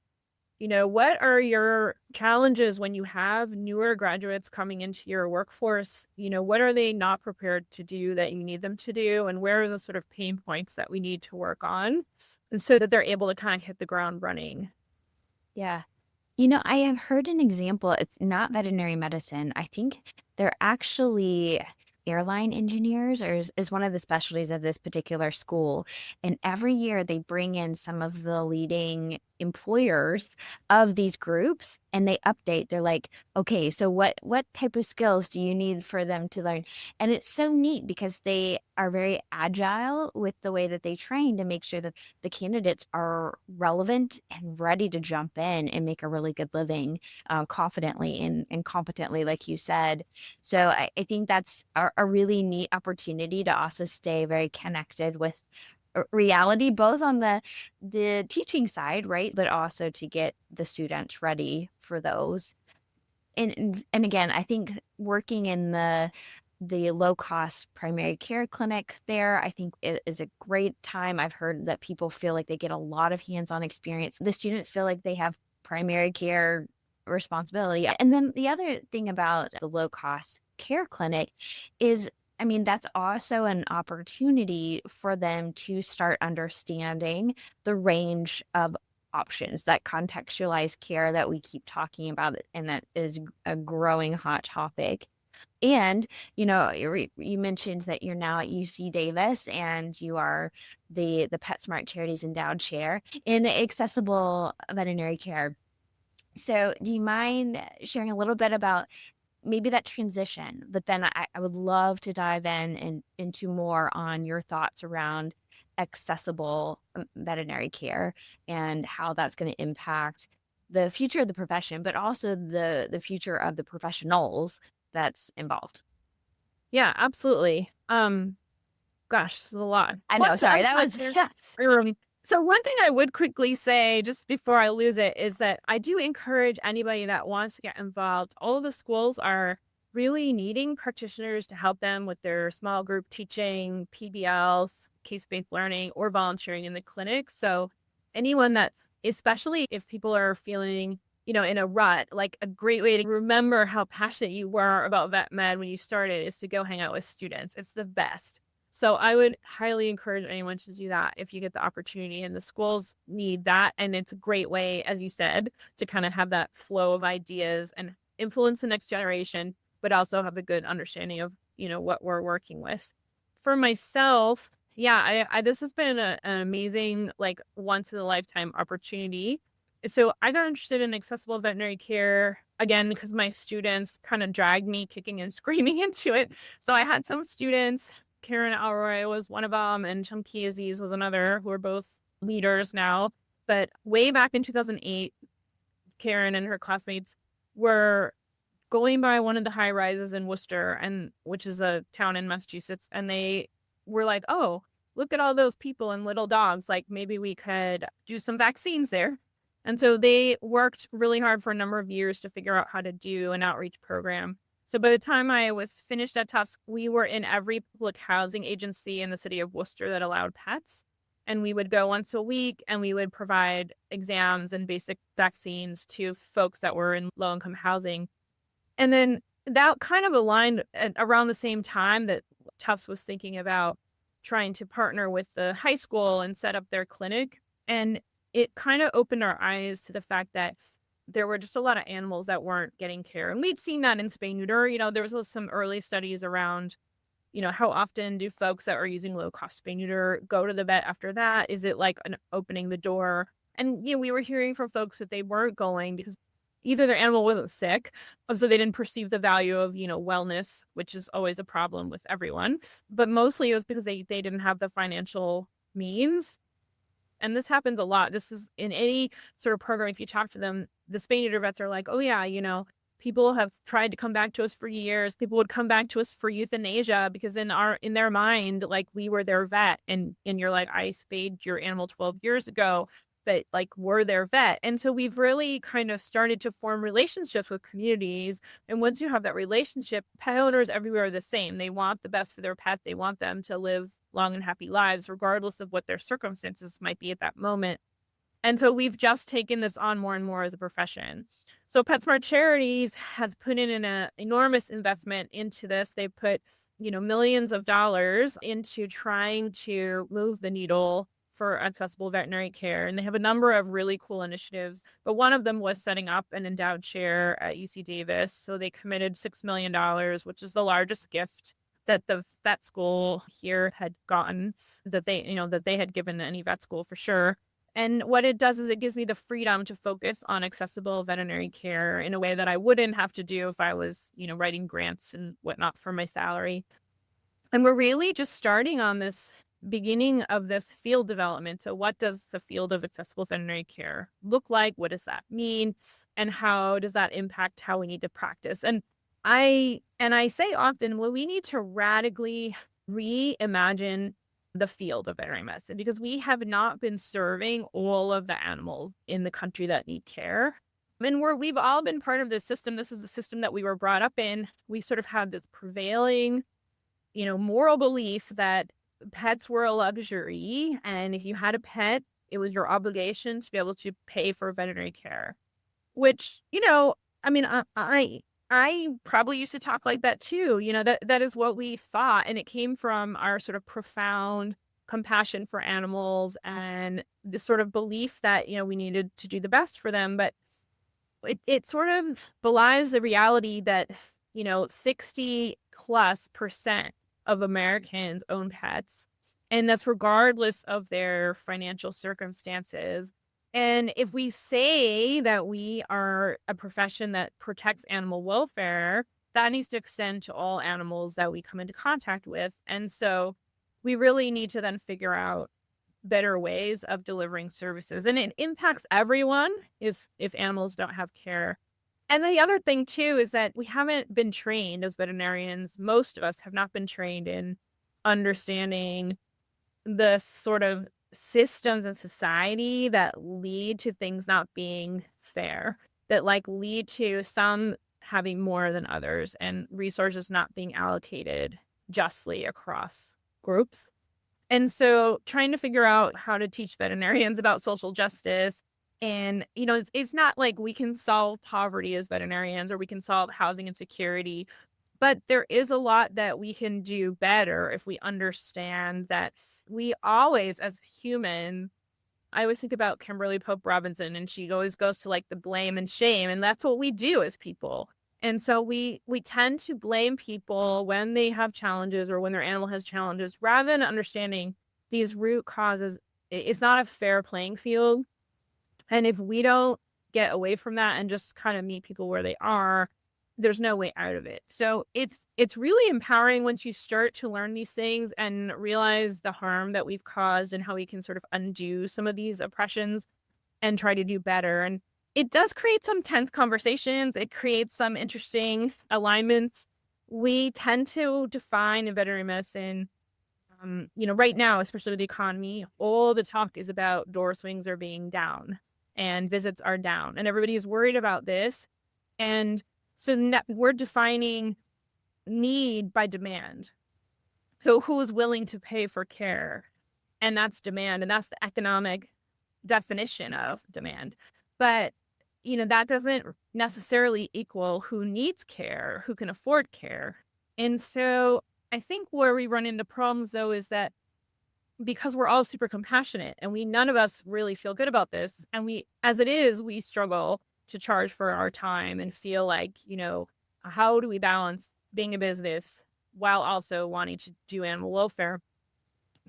what are your challenges when you have newer graduates coming into your workforce? What are they not prepared to do that you need them to do? And where are the sort of pain points that we need to work on? And so that they're able to kind of hit the ground running. Yeah. I have heard an example. It's not veterinary medicine. I think they're actually airline engineers, or is one of the specialties of this particular school. And every year they bring in some of the leading employers of these groups and they update. They're like, okay, so what type of skills do you need for them to learn? And it's so neat because they are very agile with the way that they train to make sure that the candidates are relevant and ready to jump in and make a really good living, confidently and competently, like you said. So I think that's a really neat opportunity to also stay very connected with reality, both on the teaching side, right? But also to get the students ready for those. And again, I think working in the low cost primary care clinic there, I think is a great time. I've heard that people feel like they get a lot of hands-on experience. The students feel like they have primary care responsibility. And then the other thing about the low cost care clinic is, I mean, that's also an opportunity for them to start understanding the range of options, that contextualized care that we keep talking about, and that is a growing hot topic. And, you mentioned that you're now at UC Davis and you are the PetSmart Charities Endowed Chair in accessible veterinary care. So, do you mind sharing a little bit about maybe that transition? But then I would love to dive in and into more on your thoughts around accessible veterinary care and how that's going to impact the future of the profession, but also the future of the professionals that's involved. Yeah, absolutely. Gosh, this is a lot. I know. What to Sorry, that unpack was there. yes. So one thing I would quickly say just before I lose it is that I do encourage anybody that wants to get involved. All of the schools are really needing practitioners to help them with their small group teaching, PBLs, case-based learning, or volunteering in the clinic. So anyone that's, especially if people are feeling, in a rut, like a great way to remember how passionate you were about vet med when you started is to go hang out with students. It's the best. So I would highly encourage anyone to do that if you get the opportunity, and the schools need that. And it's a great way, as you said, to kind of have that flow of ideas and influence the next generation, but also have a good understanding of, what we're working with. For myself, yeah, this has been an amazing, like once in a lifetime opportunity. So I got interested in accessible veterinary care again because my students kind of dragged me kicking and screaming into it. So I had some students. Karen Alroy was one of them, and Chunky Aziz was another, who are both leaders now. But way back in 2008, Karen and her classmates were going by one of the high rises in Worcester, and which is a town in Massachusetts, and they were like, "Oh, look at all those people and little dogs. Like maybe we could do some vaccines there." And so they worked really hard for a number of years to figure out how to do an outreach program. So by the time I was finished at Tufts, we were in every public housing agency in the city of Worcester that allowed pets. And we would go once a week and we would provide exams and basic vaccines to folks that were in low income housing. And then that kind of aligned at around the same time that Tufts was thinking about trying to partner with the high school and set up their clinic. And it kind of opened our eyes to the fact that there were just a lot of animals that weren't getting care. And we'd seen that in spay neuter. There was some early studies around How often do folks that are using low cost spay neuter go to the vet after that? Is it like an opening the door? And, we were hearing from folks that they weren't going because either their animal wasn't sick, so they didn't perceive the value of, wellness, which is always a problem with everyone. But mostly it was because they didn't have the financial means. And this happens a lot. This is in any sort of program. If you talk to them, the spay neuter vets are like, oh yeah, people have tried to come back to us for years. People would come back to us for euthanasia because in their mind, like we were their vet. And you're like, I spayed your animal 12 years ago, but like we're their vet. And so we've really kind of started to form relationships with communities. And once you have that relationship, pet owners everywhere are the same. They want the best for their pet. They want them to live long and happy lives, regardless of what their circumstances might be at that moment. And so we've just taken this on more and more as a profession. So PetSmart Charities has put in an enormous investment into this. They put, millions of dollars into trying to move the needle for accessible veterinary care. And they have a number of really cool initiatives. But one of them was setting up an endowed chair at UC Davis. So they committed $6 million, which is the largest gift that the vet school here had gotten, that they had given any vet school for sure. And what it does is it gives me the freedom to focus on accessible veterinary care in a way that I wouldn't have to do if I was, writing grants and whatnot for my salary. And we're really just starting on this beginning of this field development. So what does the field of accessible veterinary care look like? What does that mean? And how does that impact how we need to practice? And I say often, well, we need to radically reimagine the field of veterinary medicine because we have not been serving all of the animals in the country that need care. And we've all been part of this system. This is the system that we were brought up in. We sort of had this prevailing, moral belief that pets were a luxury. And if you had a pet, it was your obligation to be able to pay for veterinary care, which, I mean, I probably used to talk like that too. That is what we thought. And it came from our sort of profound compassion for animals and this sort of belief that, we needed to do the best for them. But it sort of belies the reality that, 60+% of Americans own pets. And that's regardless of their financial circumstances. And if we say that we are a profession that protects animal welfare, that needs to extend to all animals that we come into contact with. And so we really need to then figure out better ways of delivering services. And it impacts everyone if animals don't have care. And the other thing too is that we haven't been trained as veterinarians. Most of us have not been trained in understanding the sort of systems in society that lead to things not being fair, that like lead to some having more than others and resources not being allocated justly across groups. And so trying to figure out how to teach veterinarians about social justice. And, it's not like we can solve poverty as veterinarians or we can solve housing insecurity, but there is a lot that we can do better if we understand that we always, as humans, I always think about Kimberly Pope Robinson, and she always goes to like the blame and shame. And that's what we do as people. And so we tend to blame people when they have challenges or when their animal has challenges rather than understanding these root causes. It's not a fair playing field. And if we don't get away from that and just kind of meet people where they are, there's no way out of it. So it's really empowering once you start to learn these things and realize the harm that we've caused and how we can sort of undo some of these oppressions and try to do better. And it does create some tense conversations. It creates some interesting alignments. We tend to define in veterinary medicine, right now, especially with the economy, all the talk is about door swings are being down and visits are down, and everybody is worried about this. And so we're defining need by demand. So who is willing to pay for care? And that's demand. And that's the economic definition of demand. But, that doesn't necessarily equal who needs care, who can afford care. And so I think where we run into problems, though, is that because we're all super compassionate and none of us really feel good about this. And as it is, we struggle to charge for our time and feel like, how do we balance being a business while also wanting to do animal welfare.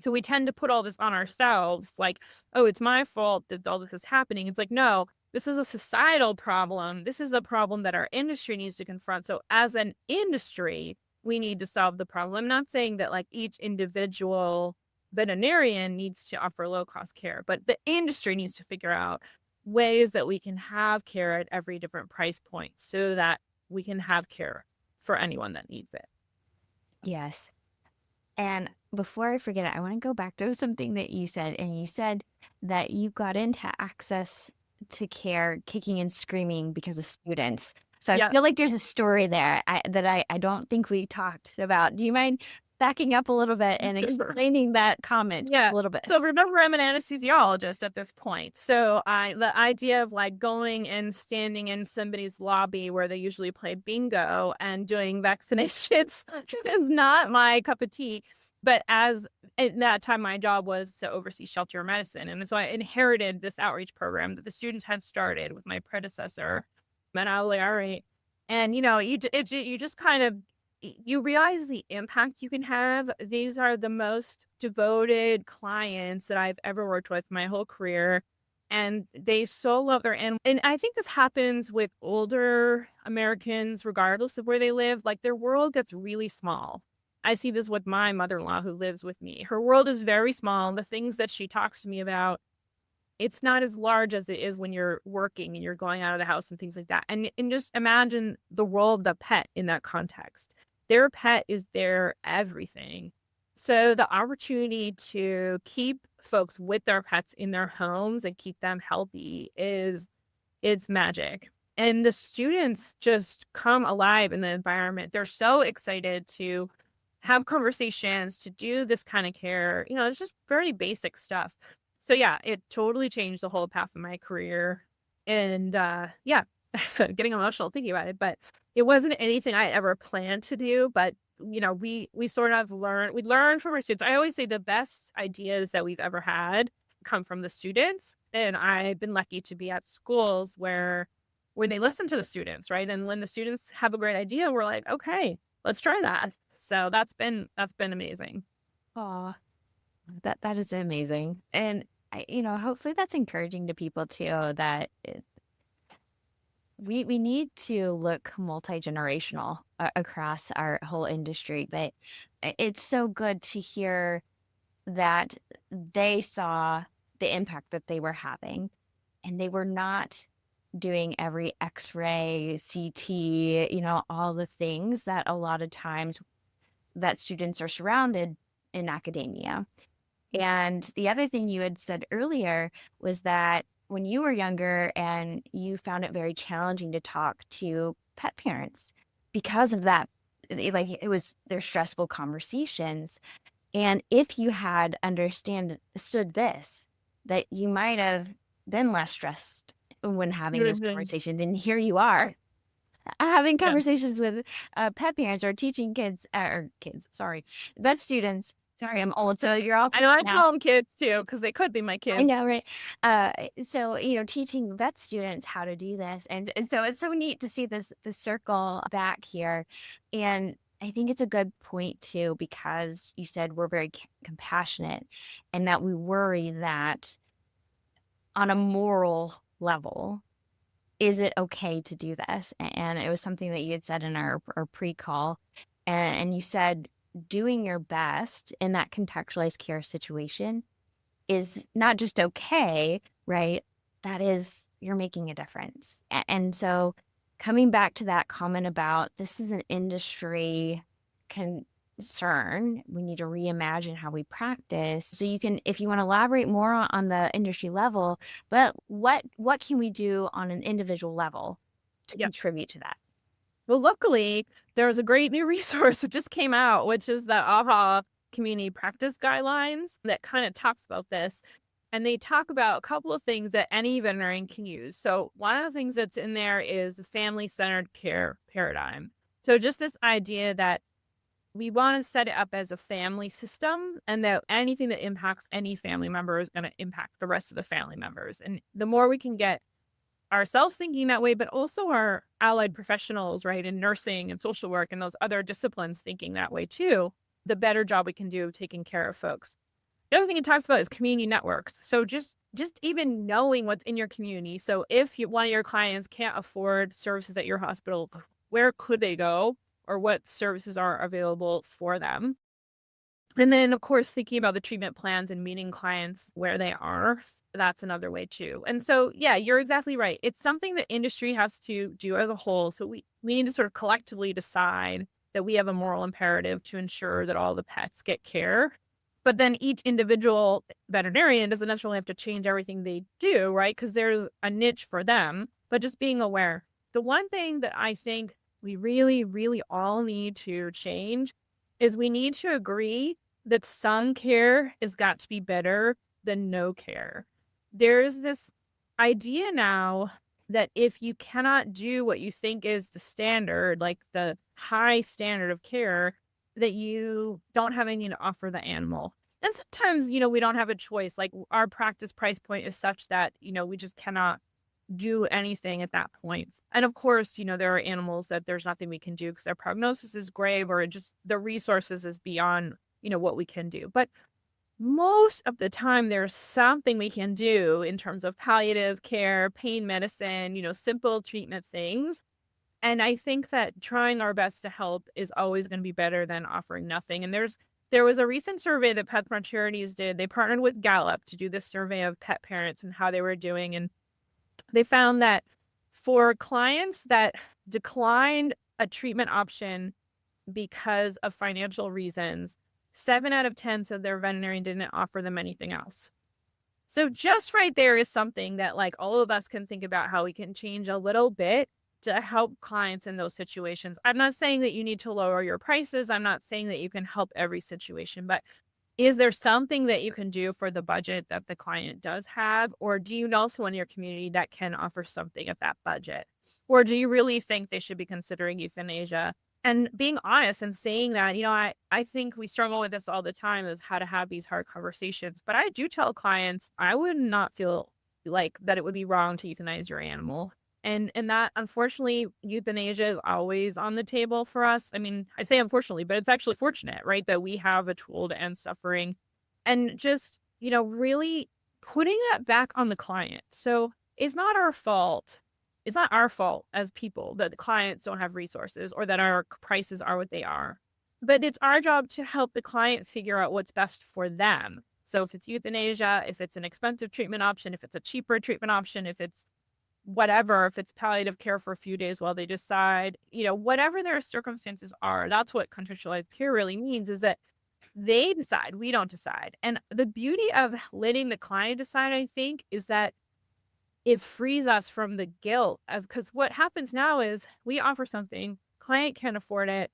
So we tend to put all this on ourselves, like, oh, it's my fault that all this is happening. It's like, no, this is a societal problem. This is a problem that our industry needs to confront. So as an industry, we need to solve the problem. I'm not saying that like each individual veterinarian needs to offer low cost care, but the industry needs to figure out ways that we can have care at every different price point so that we can have care for anyone that needs it. Yes. And before I forget it, I want to go back to something that you said. And you said that you got into access to care kicking and screaming because of students. So I Yeah. feel like there's a story there that I don't think we talked about. Do you mind backing up a little bit and Sure. explaining that comment Yeah. a little bit? So remember, I'm an anesthesiologist at this point. So the idea of like going and standing in somebody's lobby where they usually play bingo and doing vaccinations is not my cup of tea. But as at that time, my job was to oversee shelter medicine. And so I inherited this outreach program that the students had started with my predecessor, and I was like, all right. And, you just kind of you realize the impact you can have. These are the most devoted clients that I've ever worked with my whole career. And they so love their animal. And I think this happens with older Americans, regardless of where they live. Like their world gets really small. I see this with my mother in law who lives with me. Her world is very small. And the things that she talks to me about, it's not as large as it is when you're working and you're going out of the house and things like that. And just imagine the role of the pet in that context. Their pet is their everything. So the opportunity to keep folks with their pets in their homes and keep them healthy it's magic. And the students just come alive in the environment. They're so excited to have conversations, to do this kind of care. It's just very basic stuff. So yeah, it totally changed the whole path of my career. And yeah, getting emotional thinking about it, but it wasn't anything I ever planned to do. But we sort of we learned from our students. I always say the best ideas that we've ever had come from the students. And I've been lucky to be at schools where they listen to the students, right? And when the students have a great idea, we're like, okay, let's try that. So that's been amazing. Aw, that is amazing. And hopefully that's encouraging to people too, that we need to look multi-generational across our whole industry. But it's so good to hear that they saw the impact that they were having, and they were not doing every X-ray, CT, all the things that a lot of times that students are surrounded in academia. And the other thing you had said earlier was that when you were younger and you found it very challenging to talk to pet parents because of that, like it was their stressful conversations. And if you had understood this, that you might have been less stressed when having those conversations. And here you are having Yeah. conversations with pet parents or teaching vet students. Sorry, I'm old, so you're all I know I now. call them kids too, because they could be my kids. I know, right? So teaching vet students how to do this, and so it's so neat to see the circle back here, and I think it's a good point too, because you said we're very compassionate, and that we worry that on a moral level, is it okay to do this? And it was something that you had said in our pre-call, and you said doing your best in that contextualized care situation is not just okay, right? That is, you're making a difference. And so coming back to that comment about this is an industry concern, we need to reimagine how we practice. So you can, if you want to elaborate more on the industry level, but what can we do on an individual level to contribute to that? Well, luckily, there's a great new resource that just came out, which is the AHA Community Practice Guidelines that kind of talks about this. And they talk about a couple of things that any veterinarian can use. So one of the things that's in there is the family-centered care paradigm. So just this idea that we want to set it up as a family system, and that anything that impacts any family member is going to impact the rest of the family members. And the more we can get ourselves thinking that way, but also our allied professionals, right, in nursing and social work and those other disciplines thinking that way too, the better job we can do of taking care of folks. The other thing it talks about is community networks. So just even knowing what's in your community. So if one of your clients can't afford services at your hospital, where could they go or what services are available for them? And then, of course, thinking about the treatment plans and meeting clients where they are, that's another way too. And so, yeah, you're exactly right. It's something that industry has to do as a whole. So we need to sort of collectively decide that we have a moral imperative to ensure that all the pets get care. But then each individual veterinarian doesn't necessarily have to change everything they do, right? Because there's a niche for them, but just being aware. The one thing that I think we really, really all need to change is we need to agree that some care has got to be better than no care. There's this idea now that if you cannot do what you think is the standard, like the high standard of care, that you don't have anything to offer the animal. And sometimes, we don't have a choice. Like our practice price point is such that, we just cannot do anything at that point. And of course, there are animals that there's nothing we can do because their prognosis is grave or just the resources is beyond, what we can do. But most of the time, there's something we can do in terms of palliative care, pain medicine, simple treatment things. And I think that trying our best to help is always going to be better than offering nothing. And there was a recent survey that PetSmart Charities did. They partnered with Gallup to do this survey of pet parents and how they were doing. And they found that for clients that declined a treatment option because of financial reasons, 7 out of 10 said their veterinarian didn't offer them anything else. So just right there is something that like all of us can think about how we can change a little bit to help clients in those situations. I'm not saying that you need to lower your prices. I'm not saying that you can help every situation, but is there something that you can do for the budget that the client does have? Or do you know someone in your community that can offer something at that budget? Or do you really think they should be considering euthanasia? And being honest and saying that, I think we struggle with this all the time is how to have these hard conversations. But I do tell clients I would not feel like that it would be wrong to euthanize your animal. And that unfortunately euthanasia is always on the table for us. I mean, I say unfortunately, but it's actually fortunate, right? That we have a tool to end suffering and just, really putting that back on the client. So it's not our fault. It's not our fault as people that the clients don't have resources or that our prices are what they are. But it's our job to help the client figure out what's best for them. So if it's euthanasia, if it's an expensive treatment option, if it's a cheaper treatment option, if it's whatever, if it's palliative care for a few days while they decide, whatever their circumstances are, that's what contextualized care really means is that they decide, we don't decide. And the beauty of letting the client decide, I think, is that it frees us from the guilt of because what happens now is we offer something, client can't afford it.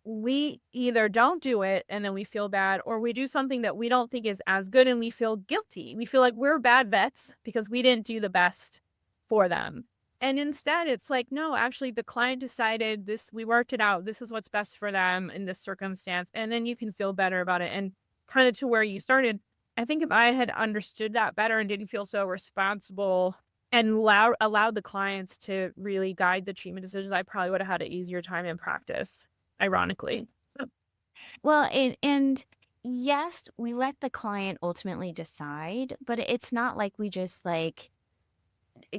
We either don't do it and then we feel bad, or we do something that we don't think is as good and we feel guilty. We feel like we're bad vets because we didn't do the best for them. And instead, it's like, no, actually, the client decided this, we worked it out. This is what's best for them in this circumstance. And then you can feel better about it. And kind of to where you started, I think if I had understood that better and didn't feel so responsible and allowed the clients to really guide the treatment decisions, I probably would have had an easier time in practice, ironically. Well, and yes, we let the client ultimately decide, but it's not like we just like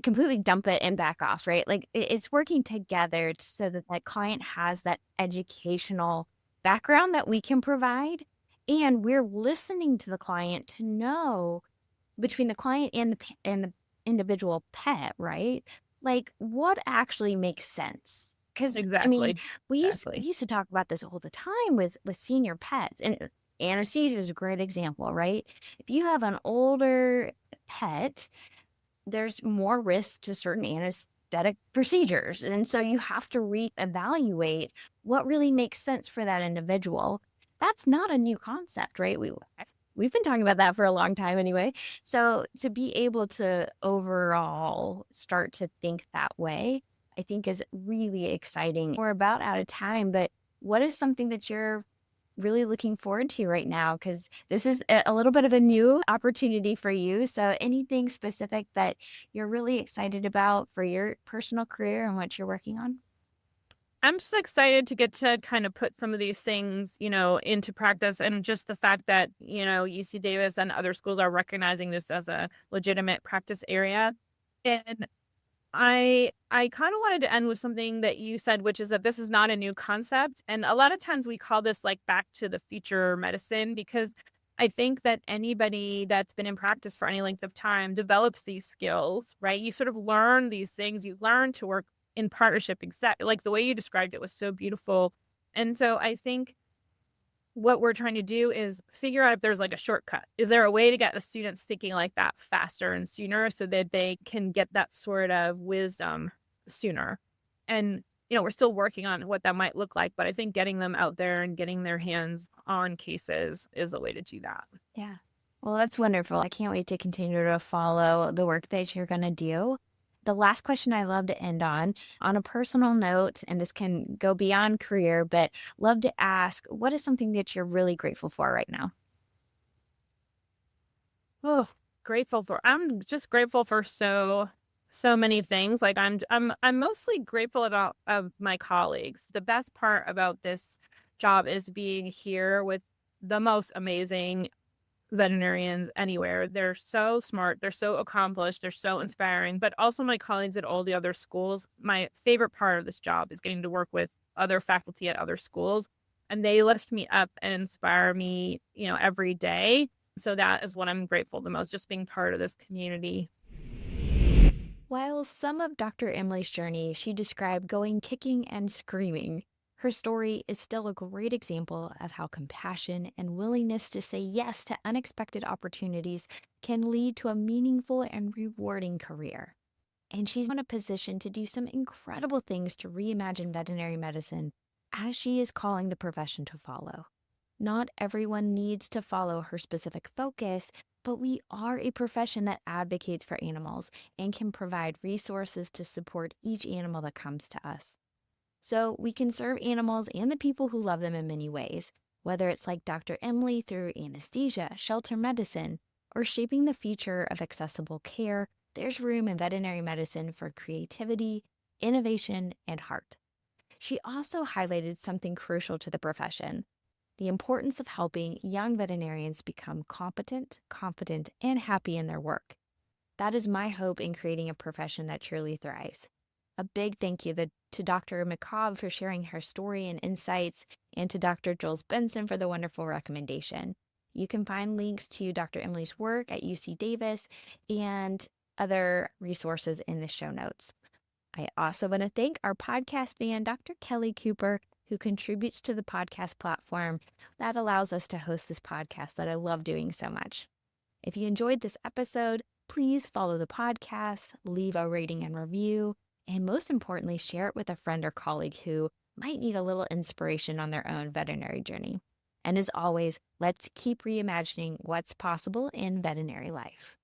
completely dump it and back off, right? Like it's working together so that that client has that educational background that we can provide. And we're listening to the client to know between the client and the individual pet, right? Like what actually makes sense. Because I mean, Exactly. we Exactly. used to talk about this all the time with senior pets, and anesthesia is a great example, right? If you have an older pet, there's more risk to certain anesthetic procedures. And so you have to reevaluate what really makes sense for that individual. That's not a new concept, right? We've been talking about that for a long time anyway. So to be able to overall start to think that way, I think is really exciting. We're about out of time, but what is something that you're really looking forward to right now because this is a little bit of a new opportunity for you. So, anything specific that you're really excited about for your personal career and what you're working on? I'm just excited to get to kind of put some of these things, into practice, and just the fact that, UC Davis and other schools are recognizing this as a legitimate practice area. And I kind of wanted to end with something that you said, which is that this is not a new concept. And a lot of times we call this like back to the future medicine, because I think that anybody that's been in practice for any length of time develops these skills, right? You sort of learn these things, you learn to work in partnership, exactly like the way you described it was so beautiful. And so I think what we're trying to do is figure out if there's like a shortcut. Is there a way to get the students thinking like that faster and sooner so that they can get that sort of wisdom sooner? And, we're still working on what that might look like, but I think getting them out there and getting their hands on cases is a way to do that. Yeah. Well, that's wonderful. I can't wait to continue to follow the work that you're going to do. The last question I love to end on a personal note, and this can go beyond career, but love to ask, what is something that you're really grateful for right now? Oh, I'm just grateful for so many things. Like I'm mostly grateful about of my colleagues. The best part about this job is being here with the most amazing veterinarians anywhere. They're so smart, they're so accomplished, they're so inspiring, but also my colleagues at all the other schools. My favorite part of this job is getting to work with other faculty at other schools, and they lift me up and inspire me, every day. So that is what I'm grateful the most, just being part of this community. While some of Dr. Emily's journey she described going kicking and screaming, her story is still a great example of how compassion and willingness to say yes to unexpected opportunities can lead to a meaningful and rewarding career. And she's in a position to do some incredible things to reimagine veterinary medicine as she is calling the profession to follow. Not everyone needs to follow her specific focus, but we are a profession that advocates for animals and can provide resources to support each animal that comes to us. So we can serve animals and the people who love them in many ways, whether it's like Dr. Emily through anesthesia, shelter medicine, or shaping the future of accessible care. There's room in veterinary medicine for creativity, innovation, and heart. She also highlighted something crucial to the profession: the importance of helping young veterinarians become competent, confident, and happy in their work. That is my hope in creating a profession that truly thrives. A big thank you to Dr. McCobb for sharing her story and insights, and to Dr. Jules Benson for the wonderful recommendation. You can find links to Dr. Emily's work at UC Davis and other resources in the show notes. I also want to thank our podcast fan, Dr. Kelly Cooper, who contributes to the podcast platform that allows us to host this podcast that I love doing so much. If you enjoyed this episode, please follow the podcast, leave a rating and review, and most importantly, share it with a friend or colleague who might need a little inspiration on their own veterinary journey. And as always, let's keep reimagining what's possible in veterinary life.